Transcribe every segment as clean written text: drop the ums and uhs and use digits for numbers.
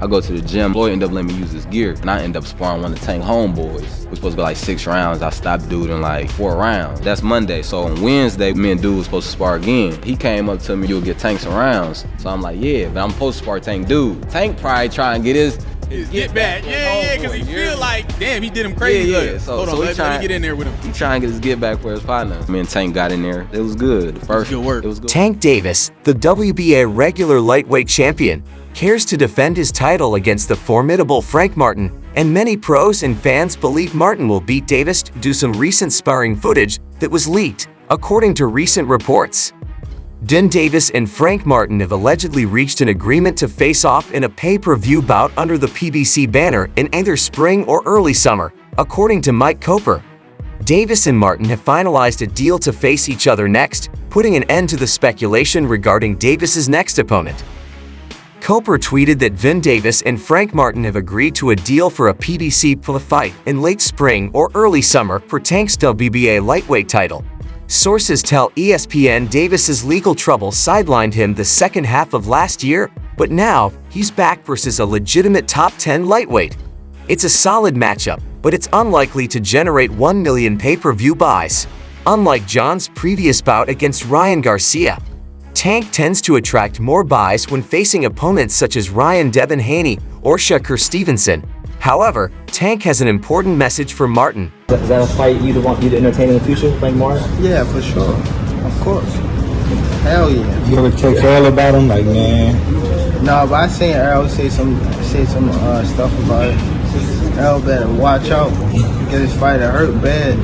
I go to the gym, Floyd ended up letting me use his gear, and I end up sparring one of the Tank homeboys. We're supposed to go like 6 rounds. I stopped dude in like 4 rounds. That's Monday. So on Wednesday, me and dude was supposed to spar again. He came up to me, you'll get Tank some rounds. So I'm like, yeah, but I'm supposed to spar Tank dude. Tank probably try and get his get back. Yeah, because he feel like, damn, he did him crazy. Yeah. So let me get in there with him. He trying to get his get back for his partner. Me and Tank got in there. It was good. The first, good work. It was good. Tank Davis, the WBA regular lightweight champion, cares to defend his title against the formidable Frank Martin, and many pros and fans believe Martin will beat Davis due to some recent sparring footage that was leaked, according to recent reports. Davis and Frank Martin have allegedly reached an agreement to face off in a pay-per-view bout under the PBC banner in either spring or early summer, according to Mike Coper. Davis and Martin have finalized a deal to face each other next, putting an end to the speculation regarding Davis's next opponent. Coper tweeted that Davis and Frank Martin have agreed to a deal for a PBC fight in late spring or early summer for Tank's WBA lightweight title. Sources tell ESPN Davis's legal trouble sidelined him the second half of last year, but now he's back versus a legitimate top 10 lightweight. It's a solid matchup, but it's unlikely to generate 1 million pay-per-view buys. Unlike John's previous bout against Ryan Garcia, Tank tends to attract more buys when facing opponents such as Ryan Devin Haney or Shakur Stevenson. However, Tank has an important message for Martin. Is that a fight you'd want you to entertain in the future, Frank Martin? Yeah, for sure. Of course. Hell yeah. You ever text Errol about him? Like, man. No, but I seen Errol say some stuff about it. Errol better watch out. Get his fighter hurt bad,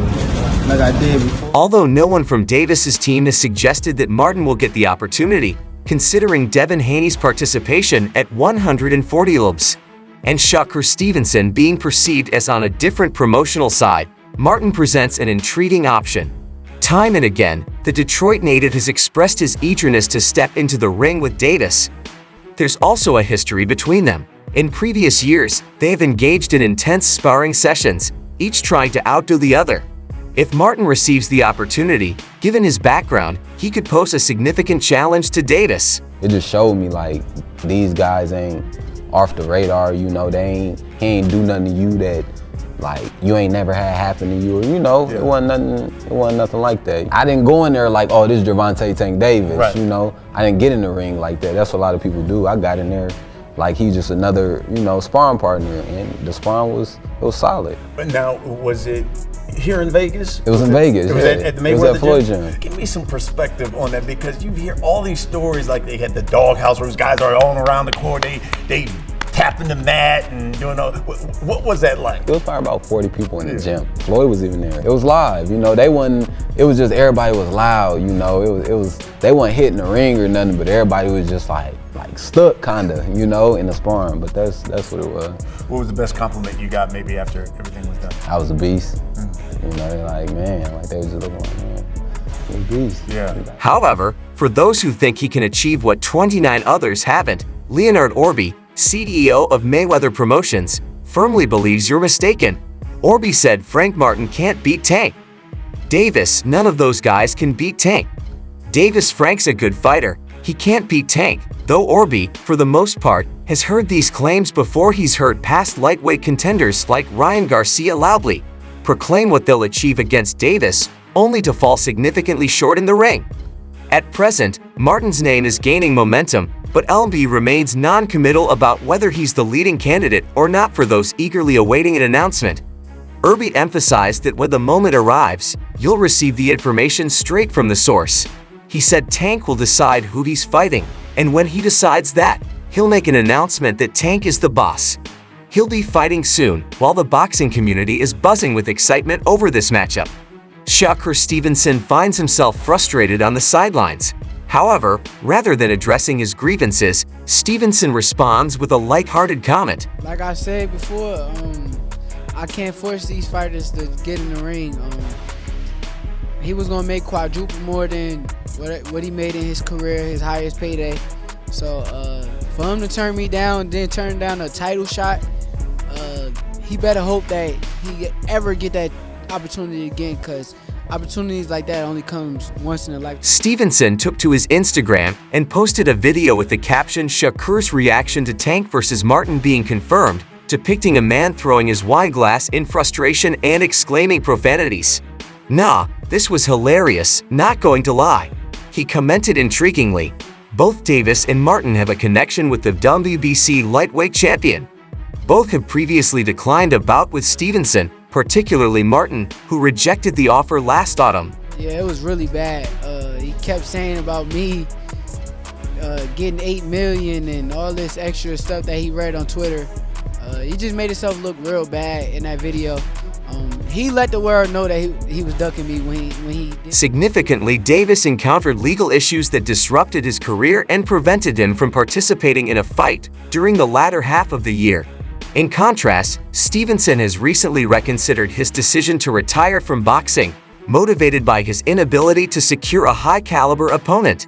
like I did before. Although no one from Davis's team has suggested that Martin will get the opportunity, considering Devin Haney's participation at 140 Ellerbe, and Shakur Stevenson being perceived as on a different promotional side, Martin presents an intriguing option. Time and again, the Detroit native has expressed his eagerness to step into the ring with Davis. There's also a history between them. In previous years, they have engaged in intense sparring sessions, each trying to outdo the other. If Martin receives the opportunity, given his background, he could pose a significant challenge to Davis. It just showed me like these guys ain't off the radar, you know, he ain't do nothing to you that like you ain't never had happen to you, or you know, it wasn't nothing like that. I didn't go in there like, oh, this is Gervonta Tank Davis, right. You know. I didn't get in the ring like that. That's what a lot of people do. I got in there like he's just another, you know, sparring partner, and the sparring was solid. But now, was it here in Vegas? It was in Vegas. It was at the Mayweather it was at Floyd gym. Give me some perspective on that, because you hear all these stories like they had the doghouse where those guys are all around the court. They tapping the mat and doing all. What was that like? It was probably about 40 people in the gym. Floyd was even there. It was live, you know. They wasn't. It was just everybody was loud, you know. It was. They wasn't hitting the ring or nothing, but everybody was just like stuck, kinda, you know, in the sparring. But that's what it was. What was the best compliment you got maybe after everything was done? I was a beast. You know, they're like, man, like they was just looking like, man, you're a beast. Yeah. However, for those who think he can achieve what 29 others haven't, Errol, CEO of Mayweather Promotions, firmly believes you're mistaken. Errol said Frank Martin can't beat Tank. Davis, none of those guys can beat Tank. Frank's a good fighter. He can't beat Tank, though Errol, for the most part, has heard these claims before. He's heard past lightweight contenders like Ryan Garcia loudly proclaim what they'll achieve against Davis, only to fall significantly short in the ring. At present, Martin's name is gaining momentum, but Ellerbe remains non-committal about whether he's the leading candidate or not for those eagerly awaiting an announcement. Errol emphasized that when the moment arrives, you'll receive the information straight from the source. He said Tank will decide who he's fighting, and when he decides that, he'll make an announcement that Tank is the boss. He'll be fighting soon, while the boxing community is buzzing with excitement over this matchup. Shakur Stevenson finds himself frustrated on the sidelines. However, rather than addressing his grievances, Stevenson responds with a lighthearted comment. Like I said before, I can't force these fighters to get in the ring. He was gonna make quadruple more than what he made in his career, his highest payday. So for him to turn me down, then turn down a title shot, he better hope that he ever get that opportunity again, because opportunities like that only comes once in a lifetime. Stevenson took to his Instagram and posted a video with the caption "Shakur's reaction to Tank vs. Martin being confirmed," depicting a man throwing his wine glass in frustration and exclaiming profanities. "Nah, this was hilarious, not going to lie." He commented intriguingly, "Both Davis and Martin have a connection with the WBC lightweight champion. Both have previously declined a bout with Stevenson, particularly Martin, who rejected the offer last autumn." Yeah, it was really bad. He kept saying about me getting $8 million and all this extra stuff that he read on Twitter. He just made himself look real bad in that video. He let the world know that he was ducking me when he did. Significantly, Davis encountered legal issues that disrupted his career and prevented him from participating in a fight during the latter half of the year. In contrast, Stevenson has recently reconsidered his decision to retire from boxing, motivated by his inability to secure a high-caliber opponent.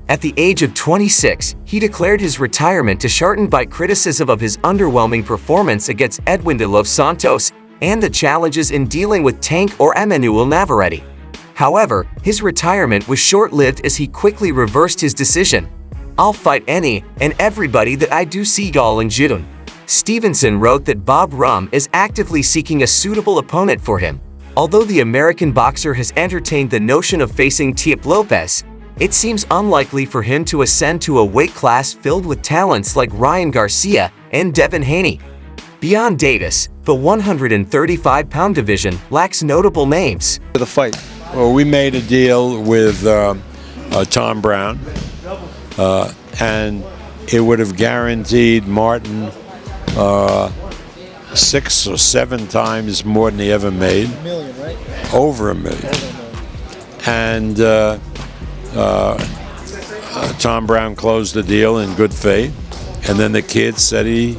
At the age of 26, he declared his retirement disheartened by criticism of his underwhelming performance against Edwin de los Santos and the challenges in dealing with Tank or Emmanuel Navarrete. However, his retirement was short-lived as he quickly reversed his decision. "I'll fight any and everybody that I do see y'all in June." Stevenson wrote that Bob Rum is actively seeking a suitable opponent for him. Although the American boxer has entertained the notion of facing Teip Lopez, it seems unlikely for him to ascend to a weight class filled with talents like Ryan Garcia and Devin Haney. Beyond Davis, the 135-pound division lacks notable names. The fight. Well, we made a deal with Tom Brown, and it would have guaranteed Martin 6 or 7 times more than he ever made. $1 million, right? Over $1 million. And Tom Brown closed the deal in good faith, and then the kid said he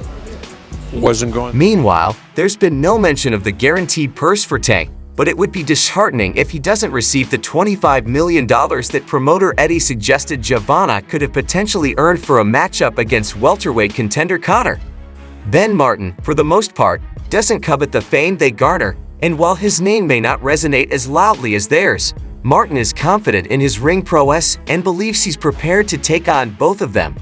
wasn't going. Meanwhile, there's been no mention of the guaranteed purse for Tank, but it would be disheartening if he doesn't receive the $25 million that promoter Eddie suggested Gervonta could have potentially earned for a matchup against welterweight contender Conor. Ben Martin, for the most part, doesn't covet the fame they garner, and while his name may not resonate as loudly as theirs, Martin is confident in his ring prowess and believes he's prepared to take on both of them.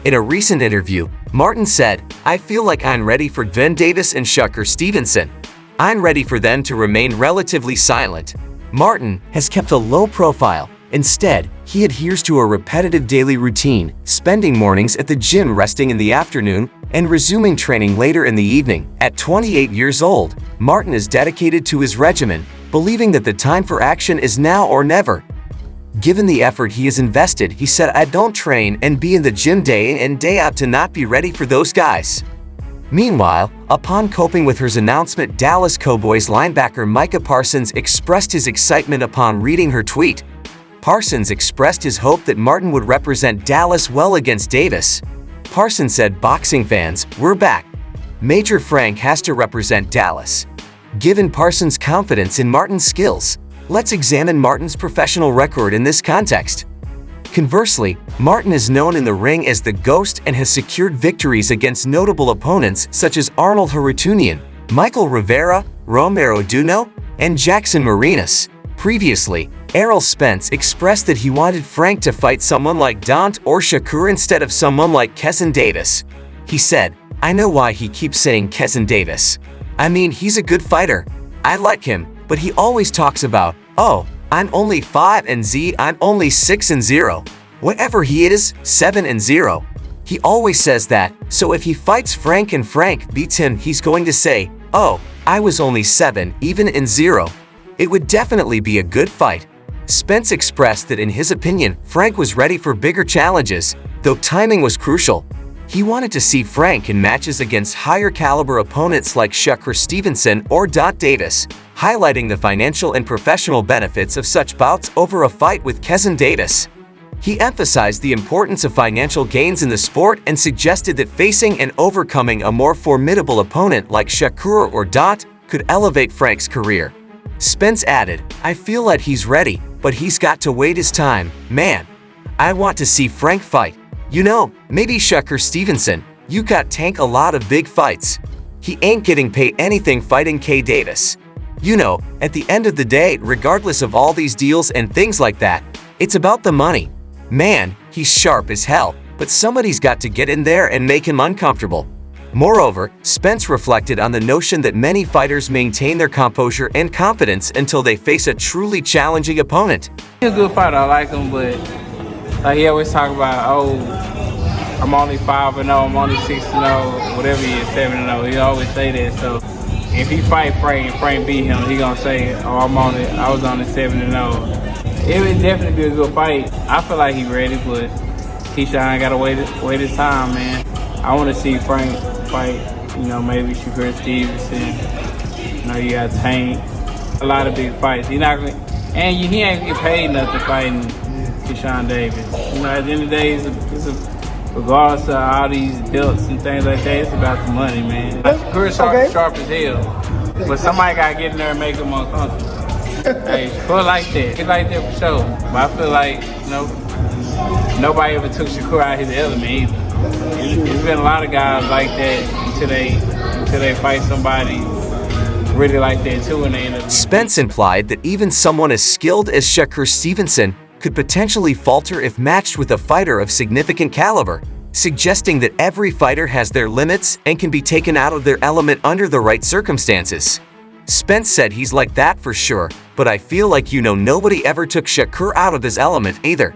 In a recent interview, Martin said, "I feel like I'm ready for Van Davis and Shakur Stevenson. I'm ready for them to remain relatively silent." Martin has kept a low profile. Instead, he adheres to a repetitive daily routine, spending mornings at the gym, resting in the afternoon, and resuming training later in the evening. At 28 years old, Martin is dedicated to his regimen, believing that the time for action is now or never. Given the effort he has invested, he said, "I don't train and be in the gym day in and day out to not be ready for those guys." Meanwhile, upon coping with her announcement, Dallas Cowboys linebacker Micah Parsons expressed his excitement upon reading her tweet. Parsons expressed his hope that Martin would represent Dallas well against Davis. Parsons said, "Boxing fans, we're back. Major Frank has to represent Dallas." Given Parsons' confidence in Martin's skills, let's examine Martin's professional record in this context. Conversely, Martin is known in the ring as the Ghost and has secured victories against notable opponents such as Arnold Harutunian, Michael Rivera, Romero Duno, and Jackson Marinas. Previously, Errol Spence expressed that he wanted Frank to fight someone like Dante or Shakur instead of someone like Kesson Davis. He said, "I know why he keeps saying Kesson Davis. I mean, he's a good fighter. I like him, but he always talks about, oh, I'm only 5-0, I'm only 6-0. Whatever he is, 7-0. He always says that, so if he fights Frank and Frank beats him, he's going to say, oh, I was only 7-0. It would definitely be a good fight." Spence expressed that in his opinion, Frank was ready for bigger challenges, though timing was crucial. He wanted to see Frank in matches against higher caliber opponents like Shakur Stevenson or Dante Davis, highlighting the financial and professional benefits of such bouts over a fight with Kesson Davis. He emphasized the importance of financial gains in the sport and suggested that facing and overcoming a more formidable opponent like Shakur or Dante could elevate Frank's career. Spence added, "I feel like he's ready, but he's got to wait his time, man. I want to see Frank fight. You know, maybe Shakur Stevenson. You got Tank a lot of big fights. He ain't getting paid anything fighting K. Davis." You know, at the end of the day, regardless of all these deals and things like that, it's about the money. Man, he's sharp as hell, but somebody's got to get in there and make him uncomfortable. Moreover, Spence reflected on the notion that many fighters maintain their composure and confidence until they face a truly challenging opponent. He's a good fighter, I like him, but like he always talk about, oh, I'm only 5-0, I'm only 6-0, whatever he is, 7-0. He always say that. So if he fight Frank and Frank beat him, he gonna say, oh, I was only 7-0. It would definitely be a good fight. I feel like he ready, but Keyshawn gotta wait his time, man. I want to see Frank fight, you know, maybe Shakur Stevenson. You know, you got Tank. A lot of big fights. He ain't gonna get paid nothing fighting Keyshawn Davis. You know, at the end of the day, regardless of all these belts and things like that, it's about the money, man. Shakur's sharp as hell, but somebody gotta get in there and make him uncomfortable. Hey, Shakur like that. He like that for sure. But I feel like, you know, nobody ever took Shakur out of his element either. There's been a lot of guys like that until they fight somebody really like that too, and they end up. Spence implied that even someone as skilled as Shakur Stevenson could potentially falter if matched with a fighter of significant caliber, suggesting that every fighter has their limits and can be taken out of their element under the right circumstances. Spence said he's like that for sure, but I feel like, you know, nobody ever took Shakur out of his element either.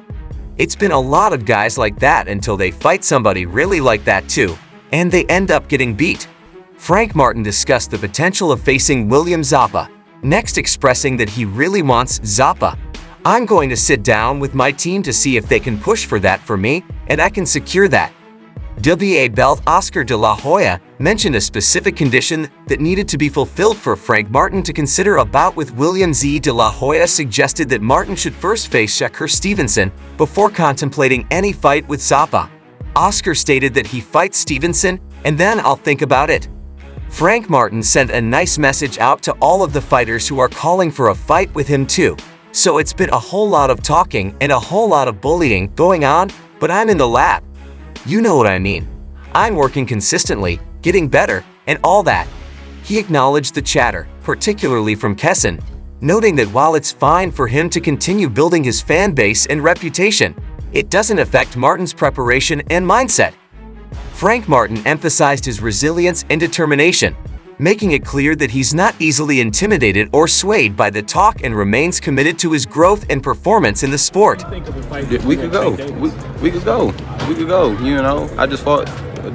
It's been a lot of guys like that until they fight somebody really like that too, and they end up getting beat. Frank Martin discussed the potential of facing William Zappa, next expressing that he really wants Zappa. I'm going to sit down with my team to see if they can push for that for me, and I can secure that. WBA belt Oscar de la Hoya mentioned a specific condition that needed to be fulfilled for Frank Martin to consider a bout with William Z. de la Hoya suggested that Martin should first face Shakur Stevenson before contemplating any fight with Zappa. Oscar stated that he fights Stevenson, and then I'll think about it. Frank Martin sent a nice message out to all of the fighters who are calling for a fight with him too. So it's been a whole lot of talking and a whole lot of bullying going on, but I'm in the lab. You know what I mean. I'm working consistently, getting better, and all that. He acknowledged the chatter, particularly from Kesson, noting that while it's fine for him to continue building his fan base and reputation, it doesn't affect Martin's preparation and mindset. Frank Martin emphasized his resilience and determination, making it clear that he's not easily intimidated or swayed by the talk and remains committed to his growth and performance in the sport. We could go. We could go. We could go. You know, I just fought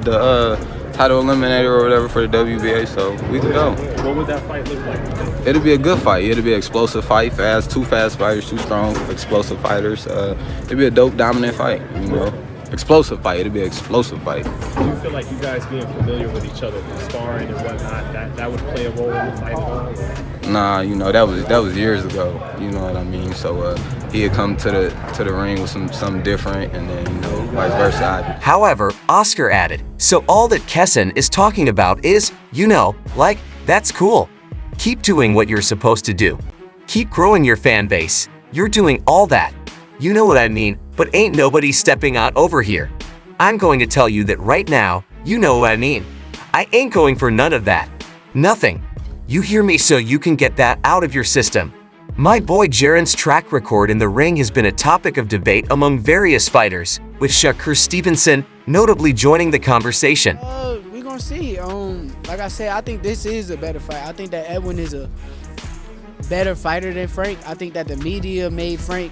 the title eliminator or whatever for the WBA, so we could go. What would that fight look like? It'll be a good fight. It'll be an explosive fight, two fast fighters, two strong, explosive fighters. It'll be a dope, dominant fight, you know. Explosive fight. It'll be an explosive fight. Do you feel like you guys being familiar with each other from sparring and whatnot, that would play a role in the fight at all? Nah, you know, that was years ago. You know what I mean? So he had come to the ring with something different, and then, you know, vice versa. However, Oscar added, so all that Kesson is talking about is, you know, like, that's cool. Keep doing what you're supposed to do. Keep growing your fan base. You're doing all that. You know what I mean, but ain't nobody stepping out over here. I'm going to tell you that right now, you know what I mean. I ain't going for none of that. Nothing. You hear me, so you can get that out of your system. My boy Jaron's track record in the ring has been a topic of debate among various fighters, with Shakur Stevenson notably joining the conversation. We're gonna see. Like I said, I think this is a better fight. I think that Edwin is a better fighter than Frank. I think that the media made Frank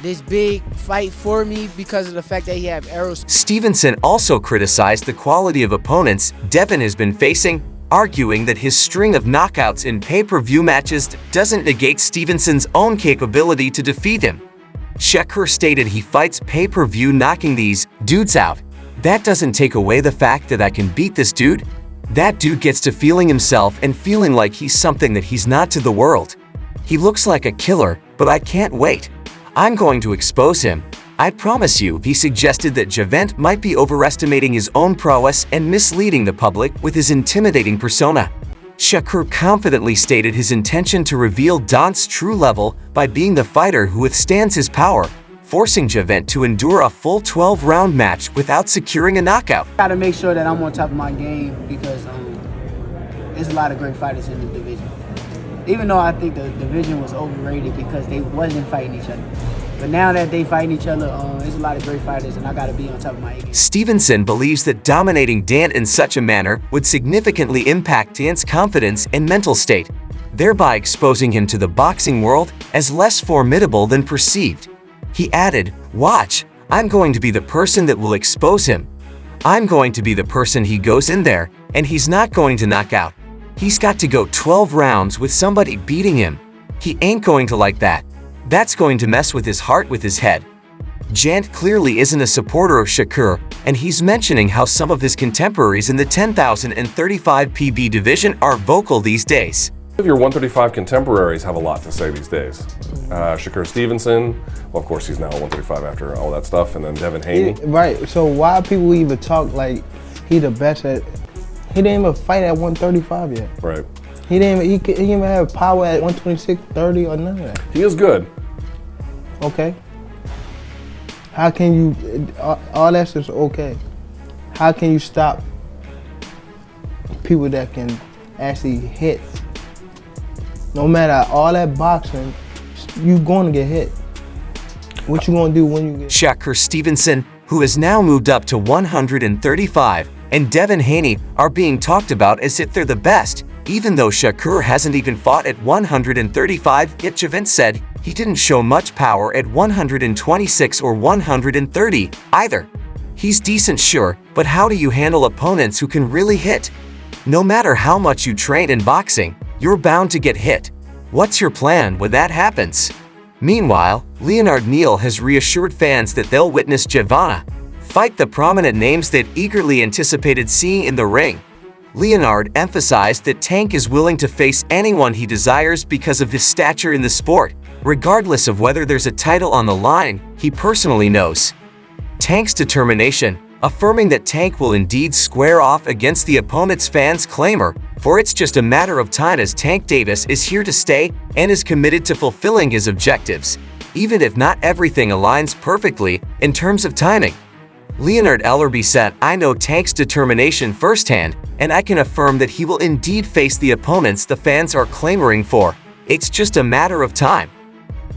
this big fight for me because of the fact that he have Errol. Stevenson also criticized the quality of opponents Devin has been facing, arguing that his string of knockouts in pay-per-view matches doesn't negate Stevenson's own capability to defeat him. Shakur stated he fights pay-per-view knocking these dudes out. That doesn't take away the fact that I can beat this dude. That dude gets to feeling himself and feeling like he's something that he's not to the world. He looks like a killer, but I can't wait. I'm going to expose him. I promise you. He suggested that Gervonta might be overestimating his own prowess and misleading the public with his intimidating persona. Shakur confidently stated his intention to reveal Don's true level by being the fighter who withstands his power, forcing Gervonta to endure a full 12-round match without securing a knockout. Gotta make sure that I'm on top of my game because there's a lot of great fighters in the division. Even though I think the division was overrated because they wasn't fighting each other. But now that they fighting each other, there's a lot of great fighters, and I got to be on top of my game. Stevenson believes that dominating Dant in such a manner would significantly impact Dant's confidence and mental state, thereby exposing him to the boxing world as less formidable than perceived. He added, "Watch, I'm going to be the person that will expose him. I'm going to be the person he goes in there, and he's not going to knock out. He's got to go 12 rounds with somebody beating him. He ain't going to like that. That's going to mess with his heart, with his head." Jant clearly isn't a supporter of Shakur, and he's mentioning how some of his contemporaries in the 10,000 and 35 PB division are vocal these days. Your 135 contemporaries have a lot to say these days. Shakur Stevenson, well, of course, he's now 135 after all that stuff, and then Devin Haney. Right, so why people even talk like he the best at, he didn't even fight at 135 yet. Right. He didn't even have power at 126, 30, or none of that. He is good. Okay. How can you, all that's just okay. How can you stop people that can actually hit? No matter all that boxing, you going to get hit. What you going to do when you get Shakur Stevenson, who has now moved up to 135, and Devin Haney are being talked about as if they're the best, even though Shakur hasn't even fought at 135, yet Gervonta said he didn't show much power at 126 or 130 either. He's decent, sure, but how do you handle opponents who can really hit? No matter how much you train in boxing, you're bound to get hit. What's your plan when that happens? Meanwhile, Leonard Neal has reassured fans that they'll witness Gervonta fight the prominent names that eagerly anticipated seeing in the ring. Leonard emphasized that Tank is willing to face anyone he desires because of his stature in the sport, regardless of whether there's a title on the line. He personally knows Tank's determination, affirming that Tank will indeed square off against the opponent's fans' clamor, for it's just a matter of time, as Tank Davis is here to stay and is committed to fulfilling his objectives, even if not everything aligns perfectly in terms of timing. Leonard Ellerbe said, "I know Tank's determination firsthand, and I can affirm that he will indeed face the opponents the fans are clamoring for. It's just a matter of time.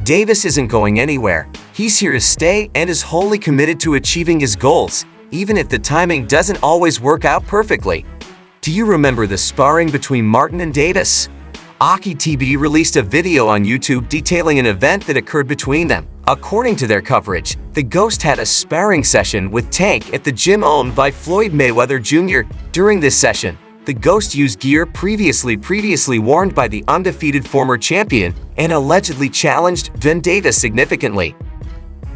Davis isn't going anywhere. He's here to stay and is wholly committed to achieving his goals, even if the timing doesn't always work out perfectly." Do you remember the sparring between Martin and Davis? Aki TV released a video on YouTube detailing an event that occurred between them. According to their coverage, the Ghost had a sparring session with Tank at the gym owned by Floyd Mayweather Jr. During this session, the Ghost used gear previously worn by the undefeated former champion and allegedly challenged Van Davis significantly.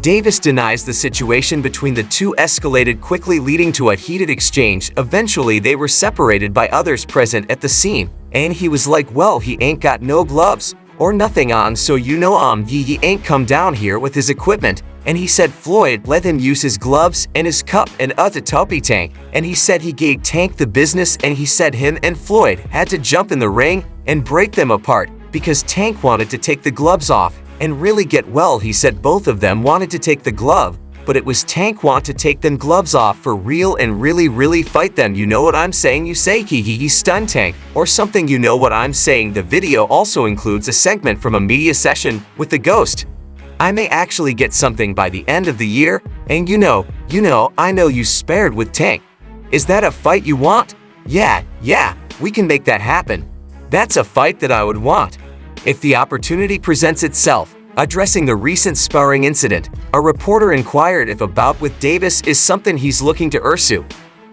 Davis denies the situation between the two escalated quickly, leading to a heated exchange. Eventually, they were separated by others present at the scene, and he was like, "Well, he ain't got no gloves or nothing on, so you know he ain't come down here with his equipment." And he said Floyd let him use his gloves and his cup and other topi Tank, and he said he gave Tank the business, and he said him and Floyd had to jump in the ring and break them apart because Tank wanted to take the gloves off and really get well. He said both of them wanted to take the glove, but it was Tank want to take them gloves off for real and really fight them. You know what I'm saying? You say he stunned Tank or something. You know what I'm saying? The video also includes a segment from a media session with the Ghost. "I may actually get something by the end of the year, and you know, I know you spared with Tank. Is that a fight you want? Yeah, we can make that happen. That's a fight that I would want if the opportunity presents itself." Addressing the recent sparring incident, a reporter inquired if a bout with Davis is something he's looking to pursue.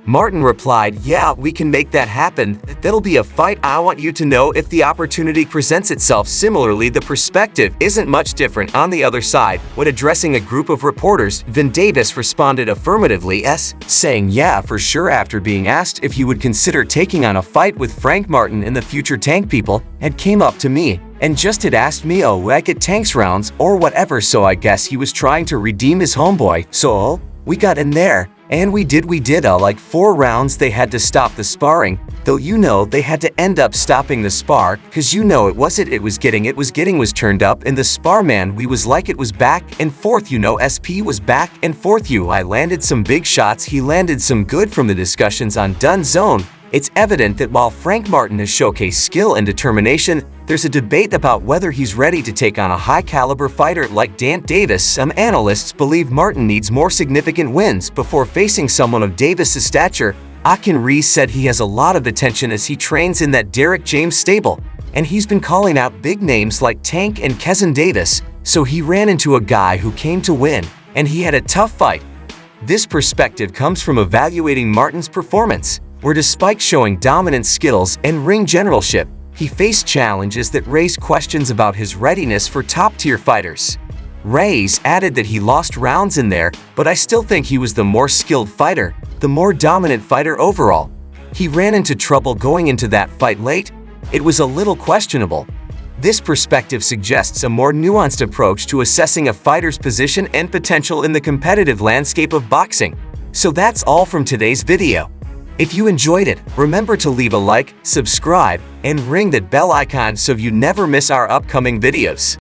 Martin replied, "Yeah, we can make that happen. That'll be a fight I want you to know if the opportunity presents itself." Similarly, the perspective isn't much different on the other side. When addressing a group of reporters, Van Davis responded affirmatively, saying yeah for sure after being asked if he would consider taking on a fight with Frank Martin in the future. Tank people had came up to me and just had asked me, "Oh, I get Tank's rounds or whatever," so I guess he was trying to redeem his homeboy. So we got in there. And we did like 4 rounds. They had to stop the sparring, though they had to end up stopping the spar, cause it was turned up in the spar, man. We was like it was back and forth, SP was back and forth. I landed some big shots, he landed some good from the discussions on Dun Zone. It's evident that while Frank Martin has showcased skill and determination, there's a debate about whether he's ready to take on a high-caliber fighter like Dante Davis. Some analysts believe Martin needs more significant wins before facing someone of Davis's stature. Akin Reese said he has a lot of attention as he trains in that Derrick James stable, and he's been calling out big names like Tank and Kezin Davis, so he ran into a guy who came to win, and he had a tough fight. This perspective comes from evaluating Martin's performance, where despite showing dominant skills and ring generalship, he faced challenges that raised questions about his readiness for top-tier fighters. Reyes added that he lost rounds in there, but I still think he was the more skilled fighter, the more dominant fighter overall. He ran into trouble going into that fight late. It was a little questionable. This perspective suggests a more nuanced approach to assessing a fighter's position and potential in the competitive landscape of boxing. So that's all from today's video. If you enjoyed it, remember to leave a like, subscribe, and ring that bell icon so you never miss our upcoming videos.